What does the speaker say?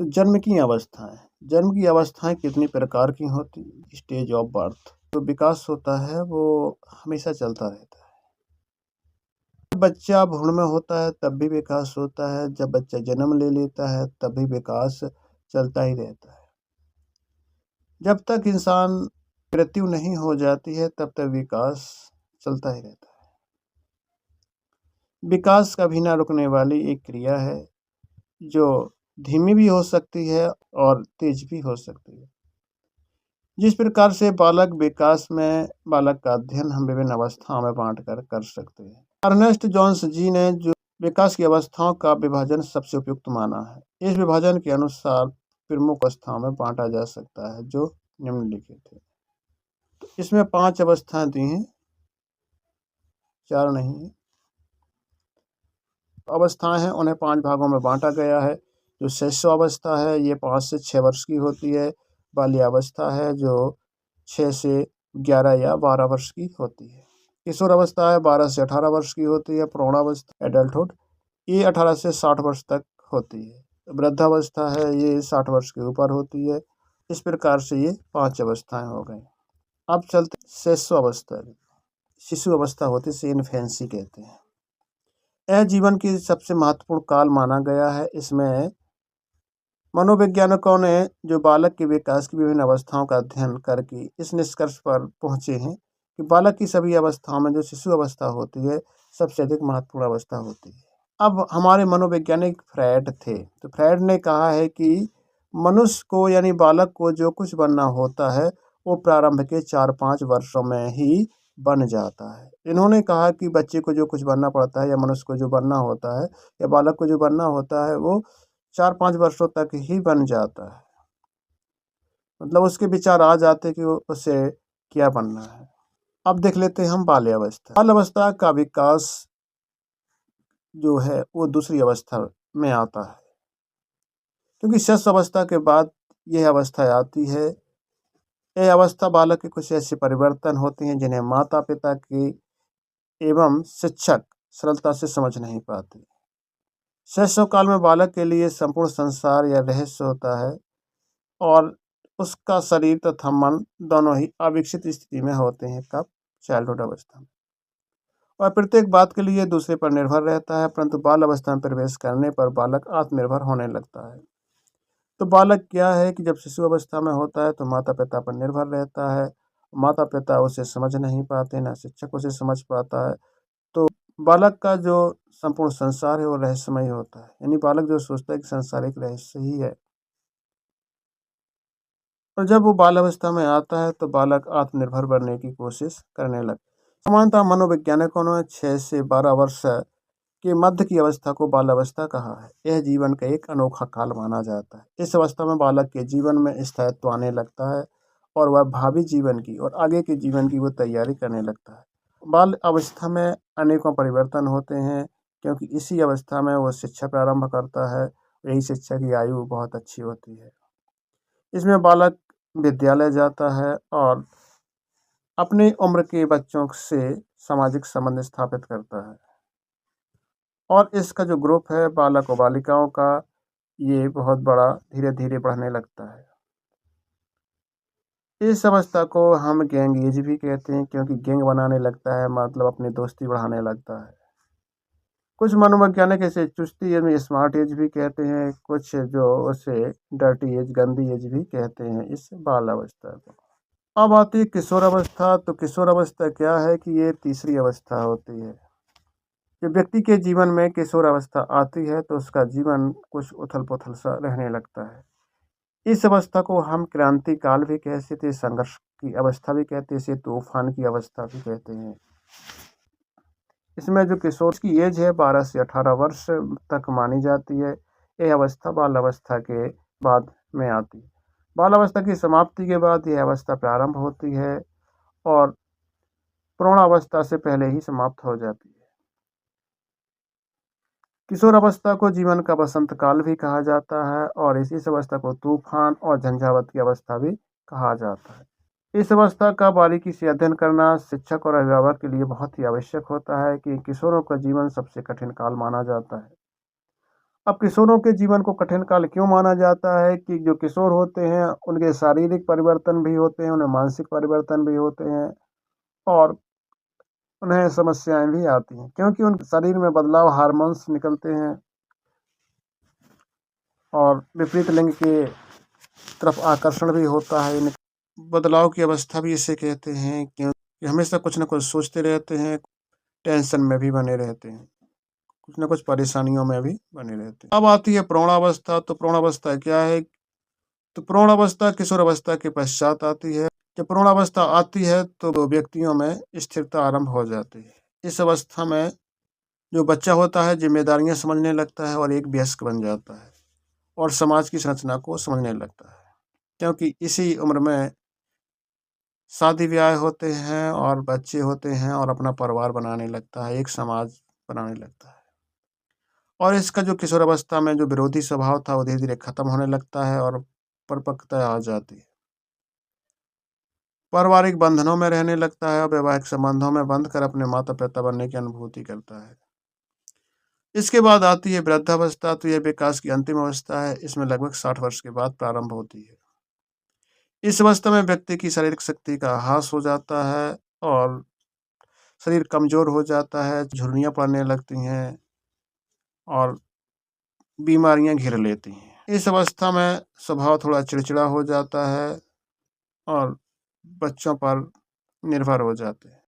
तो जन्म की अवस्थाएँ कितनी प्रकार की होती हैं? Stage of birth. जो विकास होता है वो हमेशा चलता रहता है। जब बच्चा भ्रूण में होता है तब भी विकास होता है, जब बच्चा जन्म ले लेता है तब भी विकास चलता ही रहता है। जब तक इंसान मृत्यु नहीं हो जाती है तब तक विकास चलता ही रहता है। विकास कभी ना रुकने वाली एक क्रिया है, जो धीमी भी हो सकती है और तेज भी हो सकती है। जिस प्रकार से बालक का अध्ययन हम विभिन्न अवस्थाओं में बाँट कर सकते हैं। अर्नेस्ट जॉन्स जी ने जो विकास की अवस्थाओं का विभाजन सबसे उपयुक्त माना है। इस विभाजन के अनुसार प्रमुख अवस्थाओं में बाँटा जा सकता है, जो निम्नलिखित है। तो इसमें 5 अवस्थाएँ दी हैं, 4 नहीं है। अवस्थाएँ हैं, उन्हें 5 भागों में बाँटा गया है। जो शैशवावस्था है, ये 5 से 6 वर्ष की होती है। बाल्यावस्था है, जो 6 से 11 या 12 वर्ष की होती है। किशोरावस्था है, 12 से 18 वर्ष की होती है। प्रौढ़ावस्था, एडल्टहुड, ये 18 से 60 वर्ष तक होती है। वृद्धावस्था है, ये 60 वर्ष के ऊपर होती है। इस प्रकार से ये 5 अवस्थाएँ हो गईं। अब चलते शैशवावस्था की। शिशु अवस्था होती है, इसे इन्फेंसी कहते हैं। यह जीवन की सबसे महत्वपूर्ण काल माना गया है। इसमें मनोवैज्ञानिकों ने जो बालक के विकास की विभिन्न अवस्थाओं का अध्ययन करके इस निष्कर्ष पर पहुंचे हैं कि बालक की सभी अवस्थाओं में जो शिशु अवस्था होती है, सबसे अधिक महत्वपूर्ण अवस्था होती है। अब हमारे मनोवैज्ञानिक फ्रायड थे, तो फ्रायड ने कहा है कि मनुष्य को यानी बालक को जो कुछ बनना होता है, वो प्रारंभ के 4-5 वर्षों में ही बन जाता है। इन्होंने कहा कि बच्चे को जो कुछ बनना पड़ता है या मनुष्य को जो बनना होता है या बालक को जो बनना होता है, वो 4-5 वर्षों तक ही बन जाता है। मतलब उसके विचार आ जाते हैं कि वो उसे क्या बनना है। अब देख लेते हैं हम बाल्यावस्था। बाल्यावस्था का विकास जो है वो दूसरी अवस्था में आता है, क्योंकि शैशव अवस्था के बाद यह अवस्था आती है। यह अवस्था बालक के कुछ ऐसे परिवर्तन होते हैं जिन्हें माता पिता की एवं शिक्षक सरलता से समझ नहीं पाते। शैशव काल में बालक के लिए संपूर्ण संसार या रहस्य होता है और उसका शरीर तथा मन दोनों ही अविकसित स्थिति में होते हैं। कब? चाइल्डहुड अवस्था में। और प्रत्येक बात के लिए दूसरे पर निर्भर रहता है, परंतु बाल अवस्था में प्रवेश करने पर बालक आत्मनिर्भर होने लगता है। तो बालक क्या है कि जब शिशु अवस्था में होता है तो माता पिता पर निर्भर रहता है। माता पिता उसे समझ नहीं पाते, ना शिक्षक उसे समझ पाता है। तो बालक का जो संपूर्ण संसार है वो रहस्यमय होता है, यानी बालक जो सोचता है कि संसार एक रहस्य ही है। और जब वो बाल अवस्था में आता है तो बालक आत्मनिर्भर बनने की कोशिश करने लगता है। सामान्यतः मनोवैज्ञानिकों ने 6 से 12 वर्ष के मध्य की अवस्था को बाल अवस्था कहा है। यह जीवन का एक अनोखा काल माना जाता है। इस अवस्था में बालक के जीवन में स्थायित्व आने लगता है और वह भावी जीवन की और आगे के जीवन की वो तैयारी करने लगता है। बाल अवस्था में अनेकों परिवर्तन होते हैं, क्योंकि इसी अवस्था में वो शिक्षा प्रारंभ करता है। यही शिक्षा की आयु बहुत अच्छी होती है। इसमें बालक विद्यालय जाता है और अपनी उम्र के बच्चों से सामाजिक संबंध स्थापित करता है। और इसका जो ग्रुप है बालक और बालिकाओं का, ये बहुत बड़ा धीरे धीरे बढ़ने लगता है। इस अवस्था को हम गैंग एज भी कहते हैं, क्योंकि गैंग बनाने लगता है, मतलब अपनी दोस्ती बढ़ाने लगता है। कुछ मनोवैज्ञानिक इसे चुस्ती एज में स्मार्ट एज भी कहते हैं, कुछ जो उसे डर्टी एज, गंदी एज भी कहते हैं इस बाल अवस्था को। अब आती है किशोर अवस्था। तो किशोर अवस्था क्या है कि ये तीसरी अवस्था होती है। जब व्यक्ति के जीवन में किशोर अवस्था आती है तो उसका जीवन कुछ उथल पुथल सा रहने लगता है। इस अवस्था को हम क्रांति काल भी कह सकते हैं, संघर्ष की अवस्था भी कहते हैं, इसे तूफान की अवस्था भी कहते हैं। इसमें जो किशोर की एज है 12 से 18 वर्ष तक मानी जाती है। यह अवस्था बाल अवस्था के बाद में आती है। बाल अवस्था की समाप्ति के बाद यह अवस्था प्रारंभ होती है और प्रौढ़ावस्था से पहले ही समाप्त हो जाती है। किशोर अवस्था को जीवन का वसंत काल भी कहा जाता है और इस अवस्था को तूफान और झंझावात की अवस्था भी कहा जाता है। इस अवस्था का बारीकी से अध्ययन करना शिक्षक और अभिभावक के लिए बहुत ही आवश्यक होता है कि किशोरों का जीवन सबसे कठिन काल माना जाता है। अब किशोरों के जीवन को कठिन काल क्यों माना जाता है कि जो किशोर होते हैं उनके शारीरिक परिवर्तन भी होते हैं, उन्हें मानसिक परिवर्तन भी होते हैं और उन्हें समस्याएं भी आती हैं क्योंकि उनके शरीर में बदलाव, हार्मोन्स निकलते हैं और विपरीत लिंग के तरफ आकर्षण भी होता है। बदलाव की अवस्था भी इसे कहते हैं क्योंकि हमेशा कुछ न कुछ सोचते रहते हैं, टेंशन में भी बने रहते हैं, कुछ न कुछ परेशानियों में भी बने रहते हैं। अब आती है प्रौढ़ावस्था। तो प्रौढ़ावस्था क्या है? तो प्रौढ़ावस्था किशोरावस्था के पश्चात आती है। जब प्रौढ़ावस्था आती है तो व्यक्तियों में स्थिरता आरंभ हो जाती है। इस अवस्था में जो बच्चा होता है जिम्मेदारियां समझने लगता है और एक वयस्क बन जाता है और समाज की संरचना को समझने लगता है क्योंकि इसी उम्र में शादी ब्याह होते हैं और बच्चे होते हैं और अपना परिवार बनाने लगता है, एक समाज बनाने लगता है। और इसका जो किशोरावस्था में जो विरोधी स्वभाव था वो धीरे-धीरे खत्म होने लगता है और परिपक्वता आ जाती है। पारिवारिक बंधनों में रहने लगता है और वैवाहिक संबंधों में बंधकर अपने माता-पिता बनने की अनुभूति करता है। इसके बाद आती है वृद्धावस्था। तो यह विकास की अंतिम अवस्था है। इसमें लगभग 60 वर्ष के बाद प्रारंभ होती है। इस अवस्था में व्यक्ति की शारीरिक शक्ति का ह्रास हो जाता है और शरीर कमज़ोर हो जाता है, झुर्रियाँ पड़ने लगती हैं और बीमारियाँ घेर लेती हैं। इस अवस्था में स्वभाव थोड़ा चिड़चिड़ा हो जाता है और बच्चों पर निर्भर हो जाते हैं।